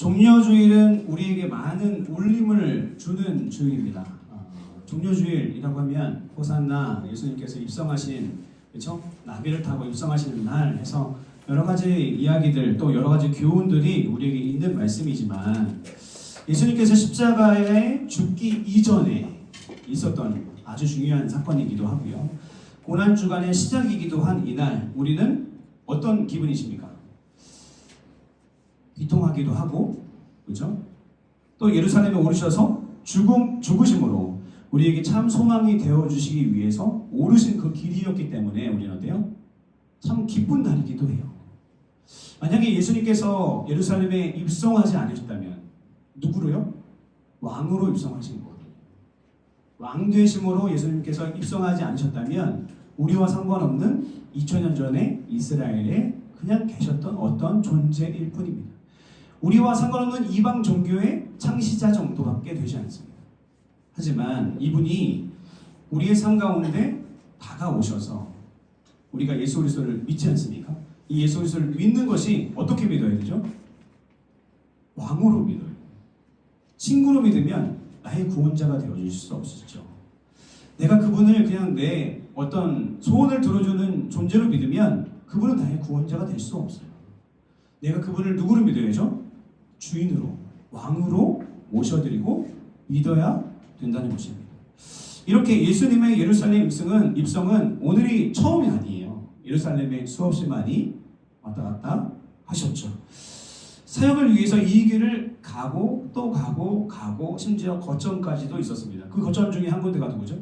종려주일은 우리에게 많은 울림을 주는 주일입니다. 종려주일이라고 하면 호산나 예수님께서 입성하신, 그렇죠? 나귀를 타고 입성하시는 날 해서 여러 가지 이야기들 또 여러 가지 교훈들이 우리에게 있는 말씀이지만, 예수님께서 십자가에 죽기 이전에 있었던 아주 중요한 사건이기도 하고요. 고난주간의 시작이기도 한 이날, 우리는 어떤 기분이십니까? 비통하기도 하고, 그렇죠? 또 예루살렘에 오르셔서 죽으심으로 우리에게 참 소망이 되어주시기 위해서 오르신 그 길이었기 때문에 우리는 어때요? 참 기쁜 날이기도 해요. 만약에 예수님께서 예루살렘에 입성하지 않으셨다면 누구로요? 왕으로 입성하신 거예요. 왕 되심으로 예수님께서 입성하지 않으셨다면 우리와 상관없는 2000년 전에 이스라엘에 그냥 계셨던 어떤 존재일 뿐입니다. 우리와 상관없는 이방 종교의 창시자 정도밖에 되지 않습니다. 하지만 이분이 우리의 삶 가운데 다가오셔서 우리가 예수 그리스도를 믿지 않습니까? 이 예수 그리스도를 믿는 것이 어떻게 믿어야 되죠? 왕으로 믿어요. 친구로 믿으면 나의 구원자가 되어줄 수 없었죠. 내가 그분을 그냥 내 어떤 소원을 들어주는 존재로 믿으면 그분은 나의 구원자가 될 수 없어요. 내가 그분을 누구로 믿어야죠? 주인으로, 왕으로 모셔드리고 믿어야 된다는 것입니다. 이렇게 예수님의 예루살렘 입성은 오늘이 처음이 아니에요. 예루살렘에 수없이 많이 왔다 갔다 하셨죠. 사역을 위해서 이 길을 가고 또 가고 심지어 거점까지도 있었습니다. 그 거점 중에 한 군데가 누구죠?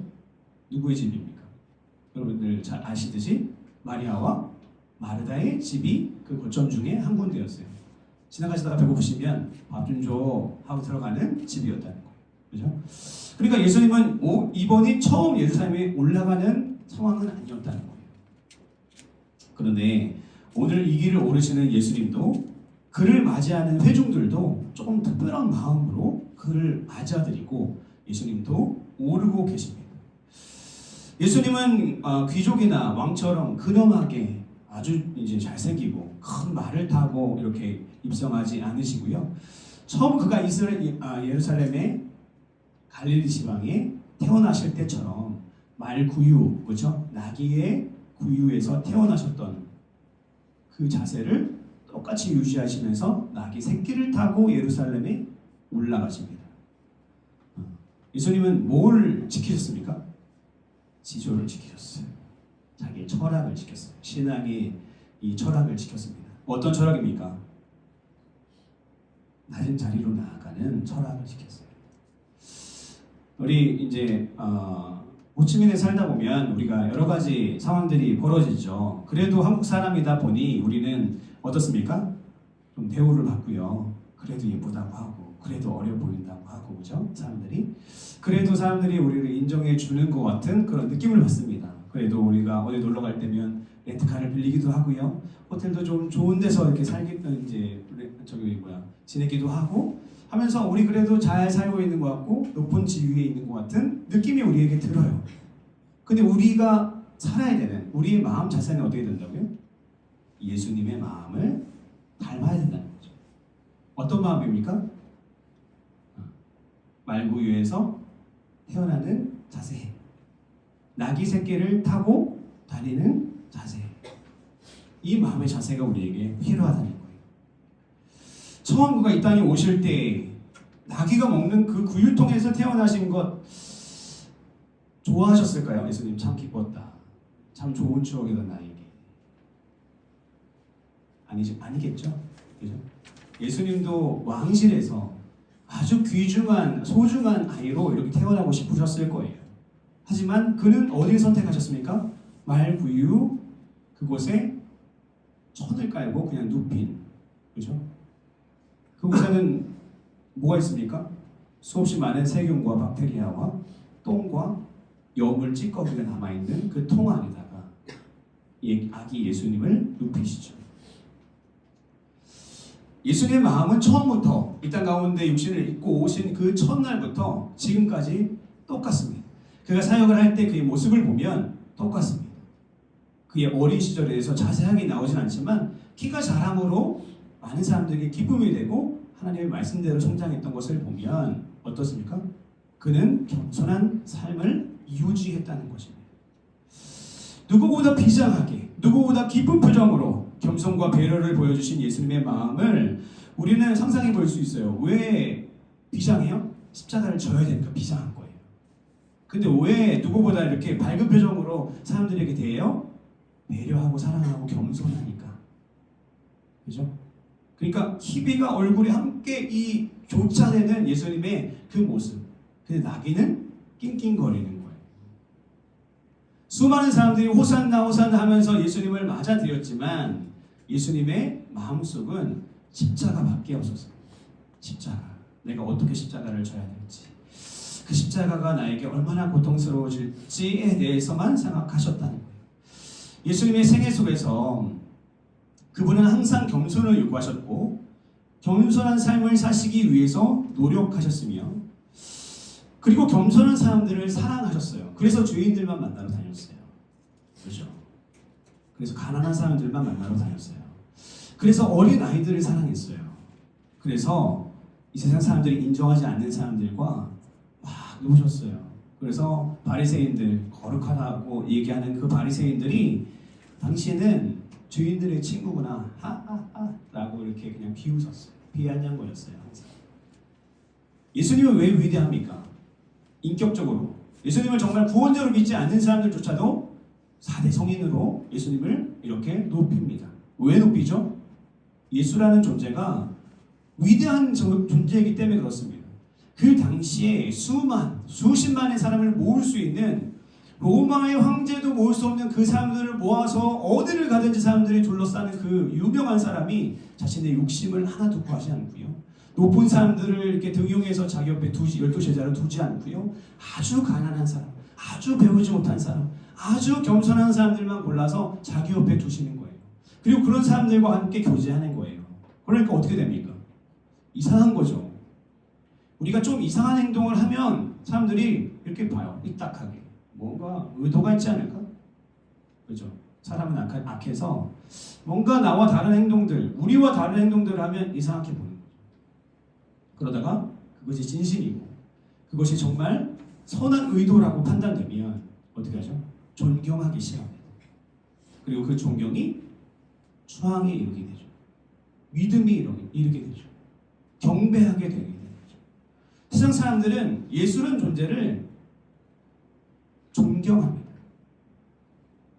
누구의 집입니까? 여러분들 잘 아시듯이 마리아와 마르다의 집이 그 거점 중에 한 군데였어요. 지나가시다가 배고프시면 밥 좀 줘 하고 들어가는 집이었다는 거예요. 그죠? 그러니까 예수님은 이번이 처음 예루살렘에 올라가는 상황은 아니었다는 거예요. 그런데 오늘 이 길을 오르시는 예수님도 그를 맞이하는 회중들도 조금 특별한 마음으로 그를 맞아들이고 예수님도 오르고 계십니다. 예수님은 귀족이나 왕처럼 근엄하게 아주 이제 잘생기고 큰 말을 타고 이렇게 입성하지 않으시고요. 처음 그가 예루살렘의 갈릴리 지방에 태어나실 때처럼 말구유, 그렇죠? 나귀의 구유에서 태어나셨던 그 자세를 똑같이 유지하시면서 나귀 새끼를 타고 예루살렘에 올라가십니다. 예수님은 뭘 지키셨습니까? 지조를 지키셨어요. 자기의 철학을 지켰어요. 신앙의 이 철학을 지켰습니다. 어떤 철학입니까? 낮은 자리로 나아가는 철학을 지켰어요. 우리 이제 호치민에 살다 보면 우리가 여러 가지 상황들이 벌어지죠. 그래도 한국 사람이다 보니 우리는 어떻습니까? 좀 대우를 받고요. 그래도 예쁘다고 하고, 그래도 어려 보인다고 하고, 그죠? 그래도 사람들이 우리를 인정해 주는 것 같은 그런 느낌을 받습니다. 그래도 우리가 어디 놀러 갈 때면 렌트카를 빌리기도 하고요. 호텔도 좀 좋은 데서 이렇게 지내기도 하고 하면서 우리 그래도 잘 살고 있는 것 같고 높은 지위에 있는 것 같은 느낌이 우리에게 들어요. 근데 우리가 살아야 되는 우리의 마음 자세는 어떻게 된다고요? 예수님의 마음을 닮아야 된다는 거죠. 어떤 마음입니까? 말구유에서 태어나는 자세, 나귀 새끼를 타고 다니는 자세, 이 마음의 자세가 우리에게 필요하다는 거예요. 처음 그가 이 땅에 오실 때 나귀가 먹는 그 구유통에서 태어나신 것 좋아하셨을까요? 예수님 참 기뻤다. 참 좋은 추억이다 나에게. 아니겠죠? 그죠? 예수님도 왕실에서 아주 귀중한 소중한 아이로 이렇게 태어나고 싶으셨을 거예요. 하지만 그는 어디를 선택하셨습니까? 말구유 그곳에 천을 깔고 그냥 눕힌, 그죠? 그곳에는 뭐가 있습니까? 수없이 많은 세균과 박테리아와 똥과 여물 찌꺼기가 남아있는 그 통 안에다가 아기 예수님을 눕히시죠. 예수님의 마음은 처음부터 이 땅 가운데 육신을 입고 오신 그 첫날부터 지금까지 똑같습니다. 그가 사역을 할 때 그의 모습을 보면 똑같습니다. 그의 어린 시절에 대해서 자세하게 나오진 않지만 키가 자람으로 많은 사람들에게 기쁨이 되고 하나님의 말씀대로 성장했던 것을 보면 어떻습니까? 그는 겸손한 삶을 유지했다는 것입니다. 누구보다 비장하게, 누구보다 기쁜 표정으로 겸손과 배려를 보여주신 예수님의 마음을 우리는 상상해 볼 수 있어요. 왜 비장해요? 십자가를 져야 되니까 비장한 거예요. 근데 왜 누구보다 이렇게 밝은 표정으로 사람들에게 대해요? 배려하고 사랑하고 겸손하니까. 그죠? 그러니까 희비가 얼굴이 함께 이 교차되는 예수님의 그 모습. 근데 나귀는 낑낑거리는 거예요. 수많은 사람들이 호산나 호산나 하면서 예수님을 맞아들였지만 예수님의 마음속은 십자가밖에 없었어요. 십자가. 내가 어떻게 십자가를 져야 될지, 그 십자가가 나에게 얼마나 고통스러워질지에 대해서만 생각하셨다는 거예요. 예수님의 생애 속에서 그분은 항상 겸손을 요구하셨고 겸손한 삶을 사시기 위해서 노력하셨으며 그리고 겸손한 사람들을 사랑하셨어요. 그래서 죄인들만 만나러 다녔어요. 그렇죠? 그래서 가난한 사람들만 만나러 다녔어요. 그래서 어린 아이들을 사랑했어요. 그래서 이 세상 사람들이 인정하지 않는 사람들과 막 노셨어요. 그래서 바리새인들, 거룩하다고 얘기하는 그 바리새인들이 당시에는 죄인들의 친구구나 하하하 라고 이렇게 그냥 비웃었어요. 비아냥거렸어요. 항상. 예수님은 왜 위대합니까? 인격적으로 예수님을 정말 구원자로 믿지 않는 사람들조차도 4대 성인으로 예수님을 이렇게 높입니다. 왜 높이죠? 예수라는 존재가 위대한 존재이기 때문에 그렇습니다. 그 당시에 수십만의 사람을 모을 수 있는 로마의 황제도 모을 수 없는 그 사람들을 모아서 어디를 가든지 사람들이 둘러싸는 그 유명한 사람이 자신의 욕심을 하나도 구하지 않고요. 높은 사람들을 이렇게 등용해서 자기 옆에 12 제자를 두지 않고요. 아주 가난한 사람, 아주 배우지 못한 사람, 아주 겸손한 사람들만 골라서 자기 옆에 두시는 거예요. 그리고 그런 사람들과 함께 교제하는 거예요. 그러니까 어떻게 됩니까? 이상한 거죠. 우리가 좀 이상한 행동을 하면 사람들이 이렇게 봐요. 삐딱하게. 뭔가 의도가 있지 않을까? 그죠? 사람은 악해서 뭔가 나와 다른 행동들, 우리와 다른 행동들을 하면 이상하게 보는 거죠. 그러다가 그것이 진심이고 그것이 정말 선한 의도라고 판단되면 어떻게 하죠? 존경하기 시작합니다. 그리고 그 존경이 추앙에 이르게 되죠. 믿음이 이르게 되죠. 경배하게 되게 되는 거죠. 세상 사람들은 예수라는 존재를 존경합니다.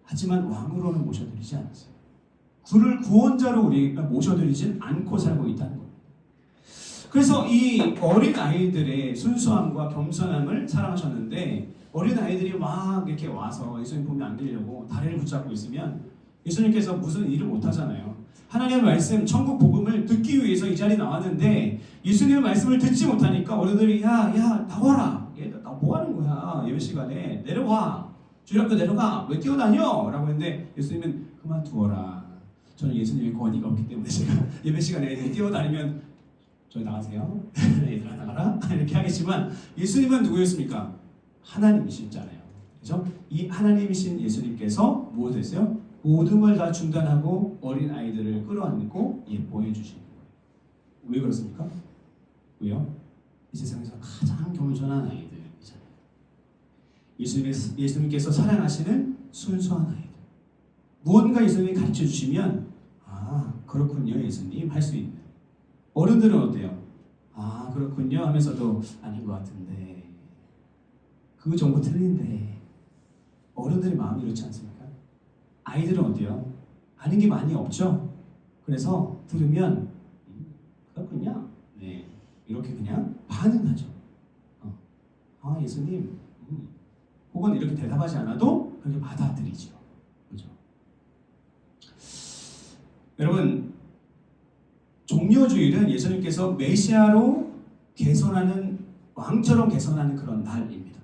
하지만 왕으로는 모셔드리지 않았어요. 그를 구원자로 우리가 모셔드리지 않고 살고 있다는 겁니다. 그래서 이 어린 아이들의 순수함과 겸손함을 사랑하셨는데 어린 아이들이 막 이렇게 와서 예수님 보면 안 되려고 다리를 붙잡고 있으면 예수님께서 무슨 일을 못 하잖아요. 하나님의 말씀, 천국 복음을 듣기 위해서 이 자리에 나왔는데 예수님의 말씀을 듣지 못하니까 어른들이 야 나와라. 나 뭐 하는 거야? 예배 시간에 내려와. 주일학교 내려가. 왜 뛰어다녀? 라고 했는데 예수님은 그만두어라. 저는 예수님의 권위가 없기 때문에 제가 예배 시간에 애들이 뛰어다니면 저희 나가세요. 얘들아 나가라. 이렇게 하겠지만 예수님은 누구였습니까? 하나님이시잖아요. 그래서 이 하나님이신 예수님께서 무엇 했어요? 모든 걸 다 중단하고 어린 아이들을 끌어안고 예뻐해 주시는 거예요. 왜 그렇습니까? 왜요? 이 세상에서 가장 겸손한 아이들이잖아요. 예수님께서 사랑하시는 순수한 아이들. 무언가 예수님이 가르쳐 주시면 아 그렇군요 예수님 할 수 있는. 어른들은 어때요? 아 그렇군요 하면서도 아닌 것 같은데 그거 전부 틀린데. 어른들의 마음이 그렇지 않습니까? 아이들은 어때요? 아는 게 많이 없죠? 그래서 들으면 그렇군요. 네, 이렇게 그냥 반응하죠. 아 예수님 혹은 이렇게 대답하지 않아도 그렇게 받아들이죠. 그렇죠? 여러분 종려주일은 예수님께서 메시아로 개선하는 왕처럼 개선하는 그런 날입니다.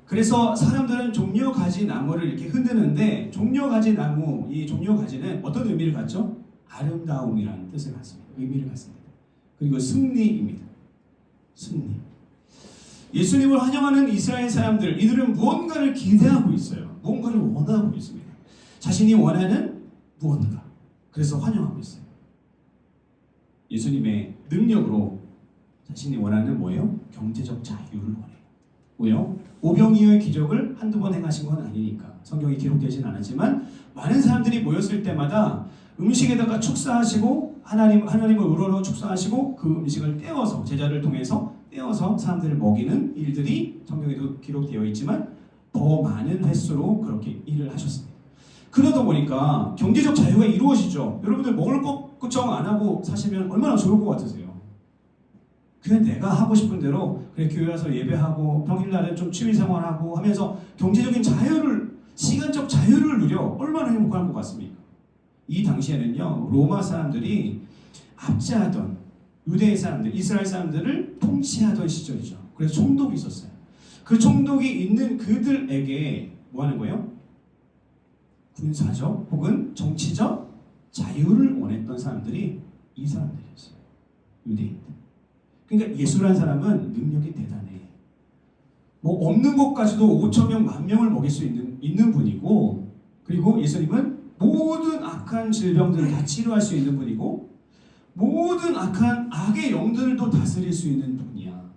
그래서 사람들은 종려가지 나무를 이렇게 흔드는데 종려가지 나무, 이 종려가지는 어떤 의미를 갖죠? 아름다움이라는 뜻을 갖습니다. 의미를 갖습니다. 그리고 승리입니다. 승리. 예수님을 환영하는 이스라엘 사람들, 이들은 무언가를 기대하고 있어요. 무언가를 원하고 있습니다. 자신이 원하는 무언가. 그래서 환영하고 있어요. 예수님의 능력으로 자신이 원하는 뭐예요? 경제적 자유를 원해요. 왜요? 오병이어의 기적을 한두 번 행하신 건 아니니까. 성경에 기록되진 않았지만 많은 사람들이 모였을 때마다 음식에다가 축사하시고 하나님을 우러러 축사하시고 그 음식을 떼어서 제자를 통해서 떼어서 사람들을 먹이는 일들이 성경에도 기록되어 있지만 더 많은 횟수로 그렇게 일을 하셨습니다. 그러다 보니까 경제적 자유가 이루어지죠. 여러분들 먹을 것 걱정 안 하고 사시면 얼마나 좋을 것 같으세요? 그냥 내가 하고 싶은 대로 그래 교회 와서 예배하고 평일날에 좀 취미생활하고 하면서 경제적인 자유를 시간적 자유를 누려 얼마나 행복할 것 같습니까? 이 당시에는요 로마 사람들이 압제하던 유대 사람들, 이스라엘 사람들을 통치하던 시절이죠. 그래서 총독이 있었어요. 그 총독이 있는 그들에게 뭐 하는 거예요? 군사적 혹은 정치적 자유를 원했던 사람들이 이 사람들이었어요. 유대인들. 그러니까 예수라는 사람은 능력이 대단해. 뭐 없는 것까지도 5천 명, 10,000명을 먹일 수 있는 분이고, 그리고 예수님은 모든 악한 질병들을 다 치료할 수 있는 분이고, 모든 악한 악의 영들도 다스릴 수 있는 분이야.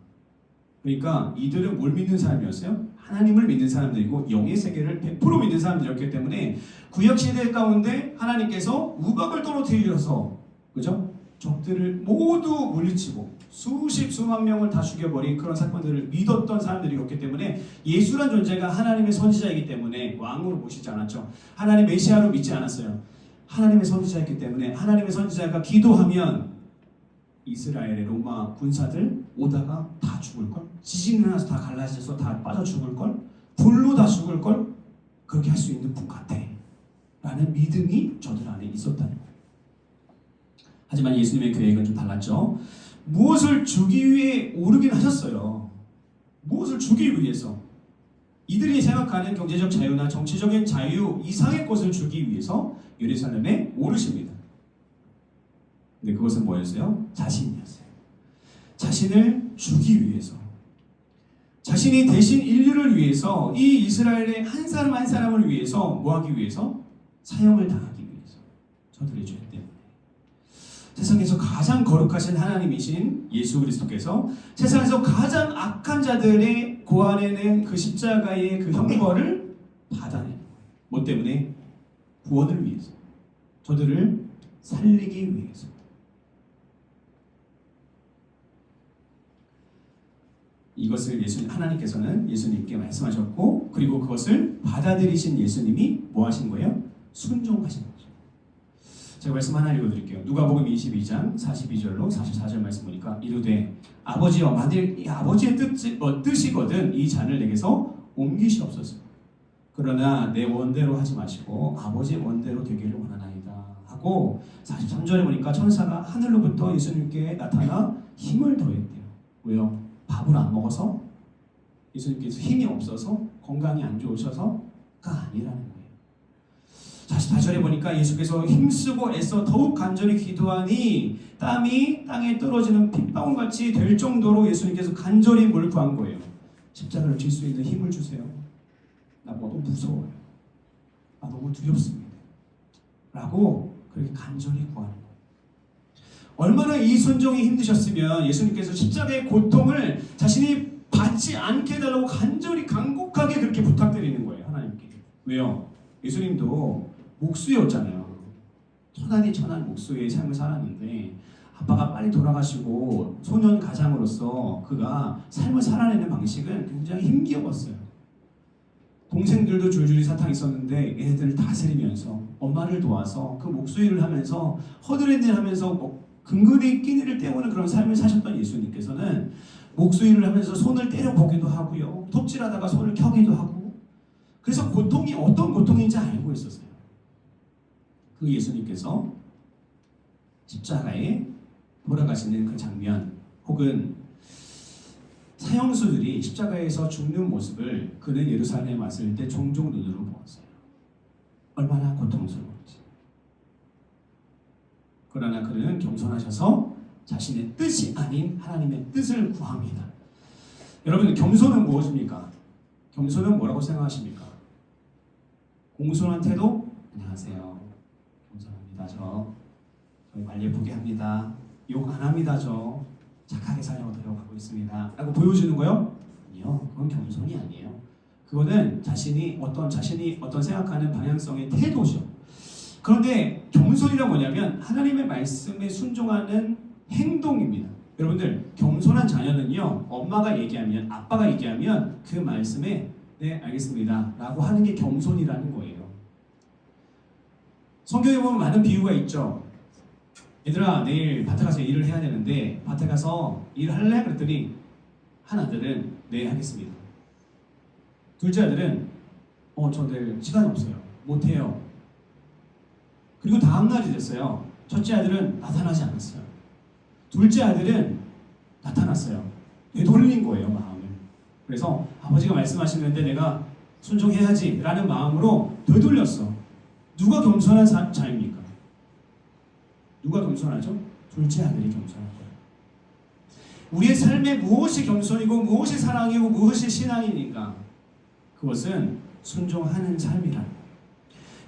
그러니까 이들은 뭘 믿는 사람이었어요? 하나님을 믿는 사람들이고 영의 세계를 100% 믿는 사람들이었기 때문에 구약 시대 가운데 하나님께서 우박을 떨어뜨려서 그죠? 적들을 모두 물리치고 수만 명을 다 죽여버린 그런 사건들을 믿었던 사람들이었기 때문에 예수란 존재가 하나님의 선지자이기 때문에 왕으로 모시지 않았죠. 하나님 메시아로 믿지 않았어요. 하나님의 선지자였기 때문에 하나님의 선지자가 기도하면 이스라엘의 로마 군사들 오다가 다 죽을걸? 지진이 나서 다 갈라져서 다 빠져 죽을걸? 불로 다 죽을걸? 그렇게 할 수 있는 분 같아 라는 믿음이 저들 안에 있었다는 거예요. 하지만 예수님의 계획은 좀 달랐죠. 무엇을 주기 위해 오르긴 하셨어요. 무엇을 주기 위해서. 이들이 생각하는 경제적 자유나 정치적인 자유 이상의 것을 주기 위해서 예루살렘에 오르십니다. 근데 그것은 뭐였어요? 자신이었어요. 자신을 주기 위해서. 자신이 대신 인류를 위해서 이 이스라엘의 한 사람 한 사람을 위해서 뭐 하기 위해서? 사형을 당하기 위해서. 저들의 죄 때문에. 세상에서 가장 거룩하신 하나님이신 예수 그리스도께서 세상에서 가장 악한 자들의 고안해낸 그 십자가의 그 형벌을 받아내는 거예요. 뭐 때문에? 구원을 위해서. 저들을 살리기 위해서. 이것을 하나님께서는 예수님께 말씀하셨고, 그리고 그것을 받아들이신 예수님이 뭐 하신 거예요? 순종하신 거죠. 제가 말씀 하나 읽어드릴게요. 누가복음 22장 42절로 44절 말씀 보니까 이르되 아버지여 만일 이 아버지의 뜻이거든 이 잔을 내게서 옮기시옵소서. 그러나 내 원대로 하지 마시고 아버지의 원대로 되기를 원하나이다 하고 43절에 보니까 천사가 하늘로부터 예수님께 나타나 힘을 더했대요. 왜요? 밥을 안 먹어서? 예수님께서 힘이 없어서? 건강이 안 좋으셔서가 아니라는 거예요. 44절에 보니까 예수께서 힘쓰고 애써 더욱 간절히 기도하니 땀이 땅에 떨어지는 핏방울같이 될 정도로 예수님께서 간절히 뭘 구한 거예요. 십자가를 질 수 있는 힘을 주세요. 나 너무 무서워요. 나 너무 두렵습니다. 라고 그렇게 간절히 구하는 거예요. 얼마나 이 순종이 힘드셨으면 예수님께서 십자가의 고통을 자신이 받지 않게 해달라고 간절히 간곡하게 그렇게 부탁드리는 거예요. 하나님께. 왜요? 예수님도 목수였잖아요. 천한 목수의 삶을 살았는데 아빠가 빨리 돌아가시고 소년 가장으로서 그가 삶을 살아내는 방식은 굉장히 힘겨웠어요. 동생들도 줄줄이 사탕 있었는데 얘네들을 다스리면서 엄마를 도와서 그 목수 일을 하면서 허드렛 일 하면서 근근히 끼니를 때우는 그런 삶을 사셨던 예수님께서는 목수 일을 하면서 손을 때려보기도 하고요. 톱질하다가 손을 켜기도 하고 그래서 고통이 어떤 고통인지 알고 있었어요. 그 예수님께서 십자가에 돌아가시는 그 장면 혹은 사형수들이 십자가에서 죽는 모습을 그는 예루살렘에 왔을 때 종종 눈으로 보았어요. 얼마나 고통스러운지. 그러나 그는 겸손하셔서 자신의 뜻이 아닌 하나님의 뜻을 구합니다. 여러분 겸손은 무엇입니까? 겸손은 뭐라고 생각하십니까? 공손한 태도? 안녕하세요. 겸손합니다. 저희 말 예쁘게 합니다. 욕 안 합니다. 저 착하게 살려고 노력하고 있습니다. 라고 보여주는 거요? 아니요. 그건 겸손이 아니에요. 그거는 자신이 어떤 생각하는 방향성의 태도죠. 그런데 겸손이란 뭐냐면 하나님의 말씀에 순종하는 행동입니다. 여러분들 겸손한 자녀는요, 엄마가 얘기하면, 아빠가 얘기하면 그 말씀에 네 알겠습니다 라고 하는 게 겸손이라는 거예요. 성경에 보면 많은 비유가 있죠. 얘들아 내일 밭에 가서 일을 해야 되는데 밭에 가서 일할래? 그랬더니 한 아들은 네 하겠습니다. 둘째 아들은 저 내일 시간이 없어요. 못해요. 그리고 다음날이 됐어요. 첫째 아들은 나타나지 않았어요. 둘째 아들은 나타났어요. 되돌린 거예요, 마음을. 그래서 아버지가 말씀하시는데 내가 순종해야지 라는 마음으로 되돌렸어. 누가 겸손한 자입니까? 누가 겸손하죠? 둘째 아들이 겸손한 거예요. 우리의 삶에 무엇이 겸손이고 무엇이 사랑이고 무엇이 신앙이니까 그것은 순종하는 삶이라.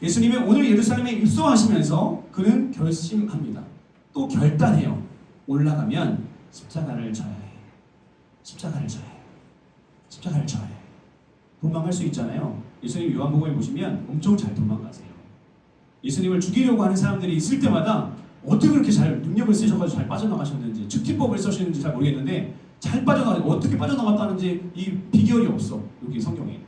예수님이 오늘 예루살렘에 입성하시면서 그는 결심합니다. 또 결단해요. 올라가면 십자가를 져야 해. 십자가를 져야 해. 십자가를 져야 해. 도망갈 수 있잖아요. 예수님 요한복음에 보시면 엄청 잘 도망가세요. 예수님을 죽이려고 하는 사람들이 있을 때마다 어떻게 그렇게 잘 능력을 쓰셔가지고 잘 빠져나가셨는지, 즉기법을 쓰시는지 잘 모르겠는데 잘 어떻게 빠져나갔다는지 이 비결이 없어. 여기 성경에.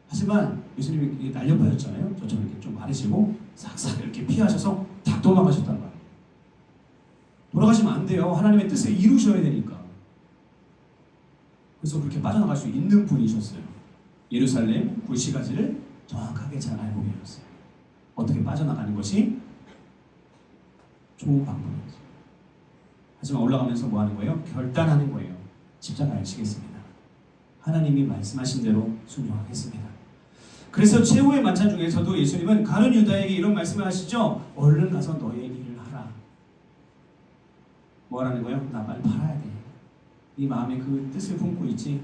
하지만 예수님이 날려버렸잖아요. 저처럼 이렇게 좀 마르시고 싹싹 이렇게 피하셔서 딱 도망가셨단 말이에요. 돌아가시면 안 돼요. 하나님의 뜻을 이루셔야 되니까. 그래서 그렇게 빠져나갈 수 있는 분이셨어요. 예루살렘 굴시가지를 정확하게 잘 알고 계셨어요. 어떻게 빠져나가는 것이 좋은 방법이죠. 하지만 올라가면서 뭐 하는 거예요? 결단하는 거예요. 십자가를 지겠습니다. 하나님이 말씀하신 대로 순종하겠습니다. 그래서 최후의 만찬 중에서도 예수님은 가룟 유다에게 이런 말씀을 하시죠. 얼른 가서 너의 일을 하라. 뭐 하라는 거예요? 나 빨리 팔아야 돼. 네 마음에 그 뜻을 품고 있지?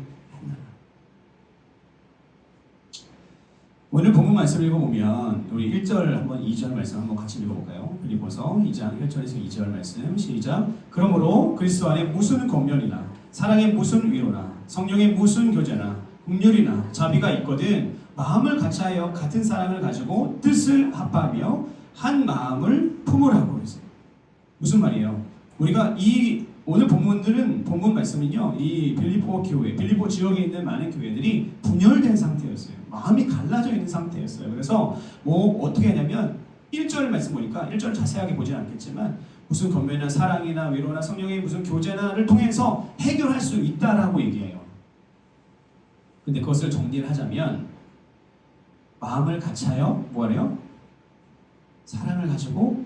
오늘 본문 말씀을 읽어보면 우리 1절 한번 2절 말씀 한번 같이 읽어볼까요? 빌립보서 2장 1절에서 2절 말씀 시작. 그러므로 그리스도 안에 무슨 권면이나 사랑의 무슨 위로나 성령의 무슨 교제나 긍휼이나 자비가 있거든 마음을 같이하여 같은 사랑을 가지고 뜻을 합하며 한 마음을 품으라고 했어요. 무슨 말이에요? 우리가 이 오늘 본문 말씀은요, 이 빌립보 교회, 빌립보 지역에 있는 많은 교회들이 분열된 상태였어요. 마음이 갈라져 있는 상태였어요. 그래서 뭐 어떻게 하냐면 1절 말씀 보니까 1절 자세하게 보진 않겠지만 무슨 권면이나 사랑이나 위로나 성령의 무슨 교제나를 통해서 해결할 수 있다라고 얘기해요. 근데 그것을 정리를 하자면 마음을 같이하여 뭐하래요? 사랑을 가지고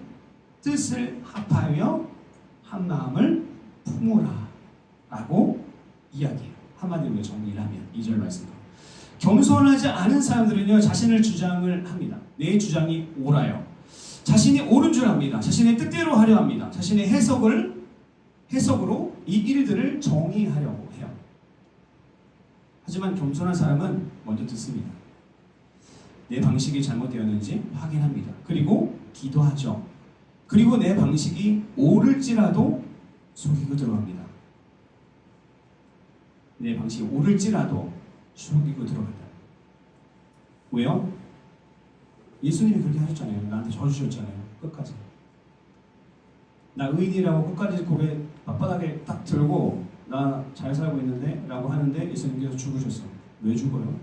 뜻을 합하여 한 마음을 품으라 라고 이야기해요. 한마디로 정리를 하면 2절 말씀. 겸손하지 않은 사람들은요 자신을 주장을 합니다. 내 주장이 옳아요. 자신이 옳은 줄 압니다. 자신의 뜻대로 하려 합니다. 자신의 해석으로 이 일들을 정의하려고 해요. 하지만 겸손한 사람은 먼저 듣습니다. 내 방식이 잘못되었는지 확인합니다. 그리고 기도하죠. 그리고 내 방식이 옳을지라도 속이고 들어갑니다. 내 방식이 옳을지라도 속이고 들어간다. 왜요? 예수님이 그렇게 하셨잖아요. 나한테 저 주셨잖아요. 끝까지. 나 의인이라고 끝까지 고개 맞바닥에 딱 들고 나 잘 살고 있는데 라고 하는데 예수님께서 죽으셨어. 왜 죽어요?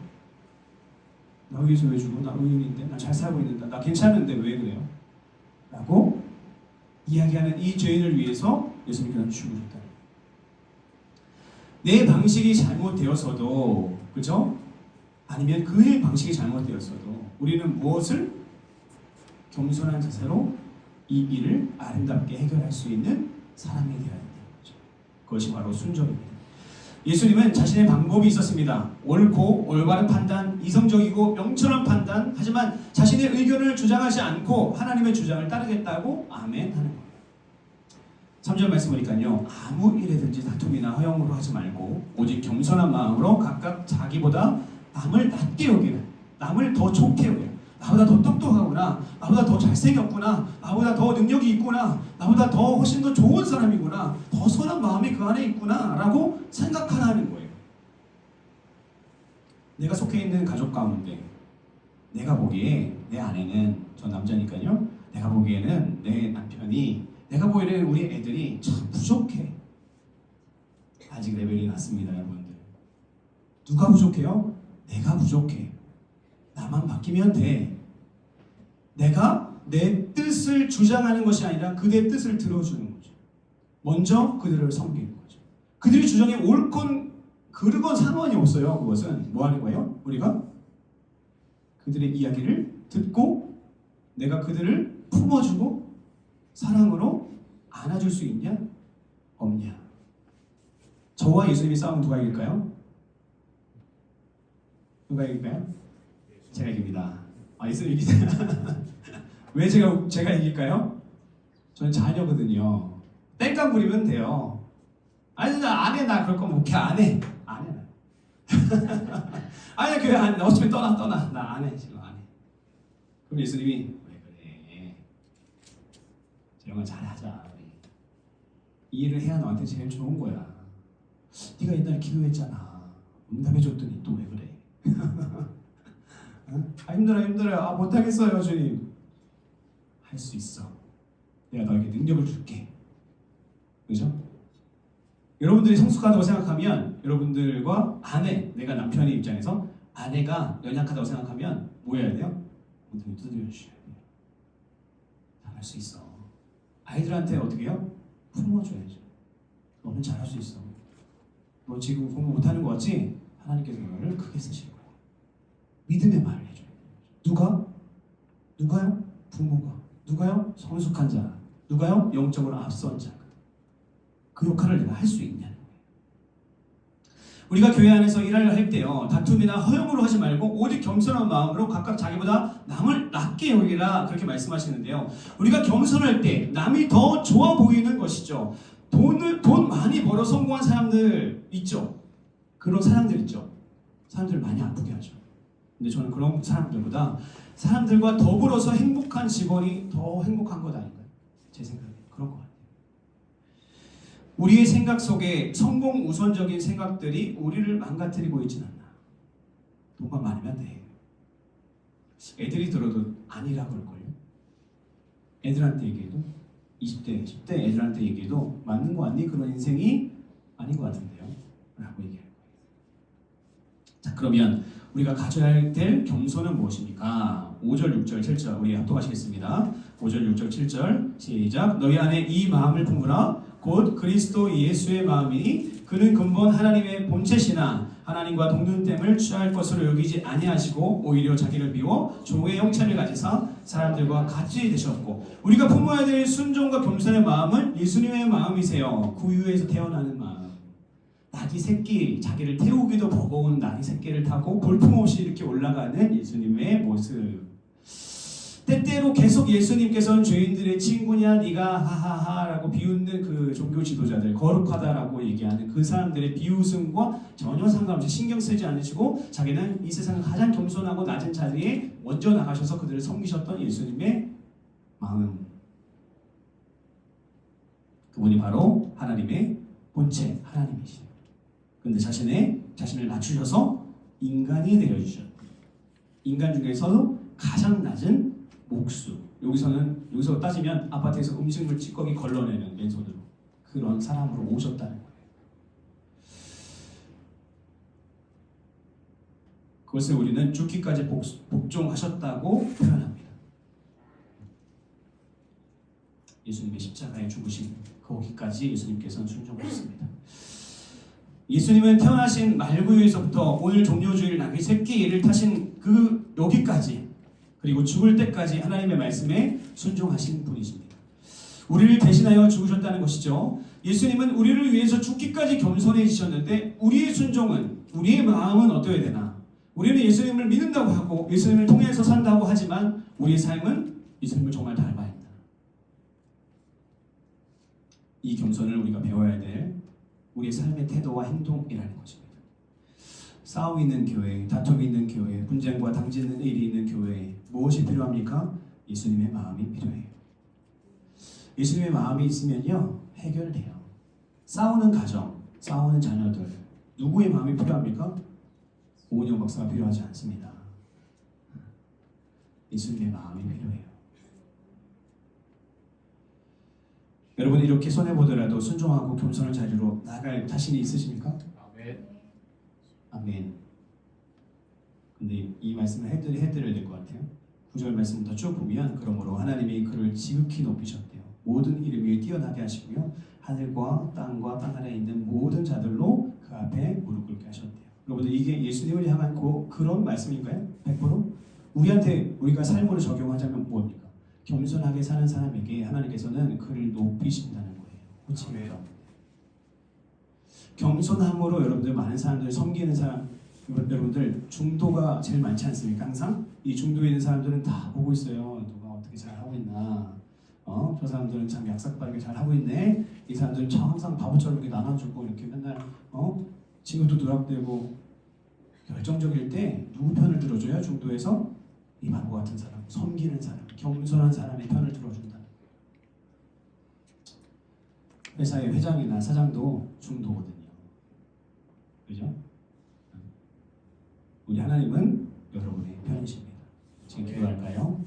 나 위해서 왜 죽어? 나 의인인데? 나 잘 살고 있는데? 나 괜찮은데 왜 그래요? 라고 이야기하는 이 죄인을 위해서 예수님께서 죽으셨다. 내 방식이 잘못되어서도, 그죠? 아니면 그의 방식이 잘못되었어도 우리는 무엇을? 겸손한 자세로 이 일을 아름답게 해결할 수 있는 사람이 되어야 된다는 거죠. 그것이 바로 순종입니다. 예수님은 자신의 방법이 있었습니다. 옳고 올바른 판단, 이성적이고 명철한 판단, 하지만 자신의 의견을 주장하지 않고 하나님의 주장을 따르겠다고 아멘 하는 거예요. 3절 말씀 보니까요, 아무 일에든지 다툼이나 허영으로 하지 말고 오직 겸손한 마음으로 각각 자기보다 남을 낮게 여기는, 남을 더 좋게 여기는, 나보다 더 똑똑하구나, 나보다 더 잘생겼구나, 나보다 더 능력이 있구나, 나보다 더 훨씬 더 좋은 사람이구나, 더 선한 마음이 그 안에 있구나 라고 생각하라는 거예요. 내가 속해 있는 가족 가운데 내가 보기에 내 아내는, 저 남자니까요, 내가 보기에는 내 남편이, 내가 보기에는 우리 애들이 참 부족해. 아직 레벨이 낮습니다, 여러분들. 누가 부족해요? 내가 부족해. 나만 바뀌면 돼. 내가 내 뜻을 주장하는 것이 아니라 그들의 뜻을 들어주는 거죠. 먼저 그들을 섬기는 거죠. 그들이 주장해 옳건 그르건 상관이 없어요. 그것은 뭐 하는 거예요? 우리가 그들의 이야기를 듣고 내가 그들을 품어주고 사랑으로 안아줄 수 있냐? 없냐? 저와 예수님이 싸우면 누가 이길까요? 누가 이길까요? 제가 이깁니다. 예수님 이기세요. 왜 제가 이길까요? 저는 자녀거든요. 땡깡 부리면 돼요. 아니 나 안 해. 나 그럴 거면 오케이 안 해. 안 해. 아니 교회 안 해. 어차피 떠나. 나 안 해. 지금 안 해. 그럼 예수님이 왜 그래? 저런 건 잘하자. 이 일을 해야 너한테 제일 좋은 거야. 네가 옛날에 기도했잖아. 응답해줬더니 또 왜 그래? 힘들어요. 못하겠어요, 주님. 할 수 있어. 내가 너에게 능력을 줄게. 그죠? 여러분들이 성숙하다고 생각하면, 여러분들과 아내, 내가 남편의 입장에서 아내가 연약하다고 생각하면 뭐 해야 돼요? 엉덩이 두드려 주셔야 돼요. 잘할 수 있어. 아이들한테 어떻게 해요? 품어줘야죠. 너는 잘할 수 있어. 너 지금 공부 못하는 거 같지? 하나님께서 너를 크게 쓰실 거야. 믿음의 말을 해줘야 돼요. 누가요? 부모가. 누가요? 성숙한 자. 누가요? 영적으로 앞선 자. 그 역할을 내가 할 수 있냐는 거예요. 우리가 교회 안에서 일을 할 때요, 다툼이나 허용으로 하지 말고 오직 겸손한 마음으로 각각 자기보다 남을 낮게 여기라, 그렇게 말씀하시는데요. 우리가 겸손할 때 남이 더 좋아 보이는 것이죠. 돈 많이 벌어 성공한 사람들 있죠. 그런 사람들 있죠. 사람들을 많이 아프게 하죠. 근데 저는 그런 사람들보다 사람들과 더불어서 행복한 직원이 더 행복한 것 아닌가요? 제 생각에 그런 것 같아요. 우리의 생각 속에 성공 우선적인 생각들이 우리를 망가뜨리고 있지는 않나. 돈만 많으면 돼. 애들이 들어도 아니라 그럴걸요. 애들한테 얘기해도 20대, 10대 애들한테 얘기해도 맞는 거 아니? 그런 인생이 아닌 것 같은데요. 라고 얘기할 거예요. 자, 그러면 우리가 가져야 될 겸손은 무엇입니까? 5절, 6절, 7절 우리 합독하시겠습니다. 5절, 6절, 7절 시작. 너희 안에 이 마음을 품으라. 곧 그리스도 예수의 마음이니 그는 근본 하나님의 본체시나 하나님과 동등됨을 취할 것으로 여기지 아니하시고 오히려 자기를 비워 종의 형체를 가지사 사람들과 같이 되셨고, 우리가 품어야 될 순종과 겸손의 마음은 예수님의 마음이세요. 구유에서 태어나는 마음. 낙이 새끼, 자기를 태우기도 버거운 낙이 새끼를 타고 볼품없이 이렇게 올라가는 예수님의 모습. 때때로 계속 예수님께서는 죄인들의 친구냐 네가 하하하라고 비웃는 그 종교 지도자들, 거룩하다라고 얘기하는 그 사람들의 비웃음과 전혀 상관없이 신경 쓰지 않으시고 자기는 이 세상 가장 겸손하고 낮은 자리에 먼저 나가셔서 그들을 섬기셨던 예수님의 마음. 그분이 바로 하나님의 본체, 하나님이시죠. 그런데 자신을 낮추셔서 인간이 되어주셨고, 인간 중에서도 가장 낮은 목수. 여기서 따지면 아파트에서 음식물 찌꺼기 걸러내는 왼손으로 그런 사람으로 오셨다는 거예요. 그것을 우리는 죽기까지 복종하셨다고 표현합니다. 예수님의 십자가에 죽으신 거기까지 예수님께서는 순종하셨습니다. 예수님은 태어나신 말구유에서부터 오늘 종려주일 낙의 새끼를 타신 그 여기까지, 그리고 죽을 때까지 하나님의 말씀에 순종하신 분이십니다. 우리를 대신하여 죽으셨다는 것이죠. 예수님은 우리를 위해서 죽기까지 겸손해지셨는데 우리의 순종은, 우리의 마음은 어떠해야 되나? 우리는 예수님을 믿는다고 하고 예수님을 통해서 산다고 하지만 우리의 삶은 예수님을 정말 닮아야 한다. 이 겸손을 우리가 배워야 될 우리의 삶의 태도와 행동이라는 것입니다. 싸움이 있는 교회, 다툼이 있는 교회, 분쟁과 당지는 일이 있는 교회에 무엇이 필요합니까? 예수님의 마음이 필요해요. 예수님의 마음이 있으면요 해결돼요. 싸우는 가정, 싸우는 자녀들 누구의 마음이 필요합니까? 오은영 박사가 필요하지 않습니다. 예수님의 마음이 필요해요. 여러분 이렇게 손해보더라도 순종하고 겸손한 자리로 나갈 자신이 있으십니까? 아멘. 아멘. 근데 이 말씀을 해드려야 될 것 같아요. 9절 말씀부터 쭉 보면 그러므로 하나님이 그를 지극히 높이셨대요. 모든 이름 위에 뛰어나게 하시고요. 하늘과 땅과 땅 아래에 있는 모든 자들로 그 앞에 무릎 꿇게 하셨대요. 여러분들 이게 예수님을 향한 그런 말씀인가요? 100%? 우리한테 우리가 삶으로 적용하자면 뭡니까? 겸손하게 사는 사람에게 하나님께서는 그를 높이신다는 거예요. 그렇습니까? 겸손함으로 여러분들 많은 사람들 섬기는 사람 여러분들 중도가 제일 많지 않습니까? 항상 이 중도에 있는 사람들은 다 보고 있어요. 누가 어떻게 잘 하고 있나? 저 사람들은 참 약삭빠르게 잘 하고 있네. 이 사람들은 참 항상 바보처럼 이렇게 나눠주고 이렇게 맨날 친구도 누락되고 결정적일 때 누구 편을 들어줘야 중도에서 이 바보 같은 사람, 섬기는 사람, 겸손한 사람의 편을 들어준다. 회사의 회장이나 사장도 중도거든요. 그죠? 우리 하나님은 여러분의 편이십니다. 지금 기도할까요?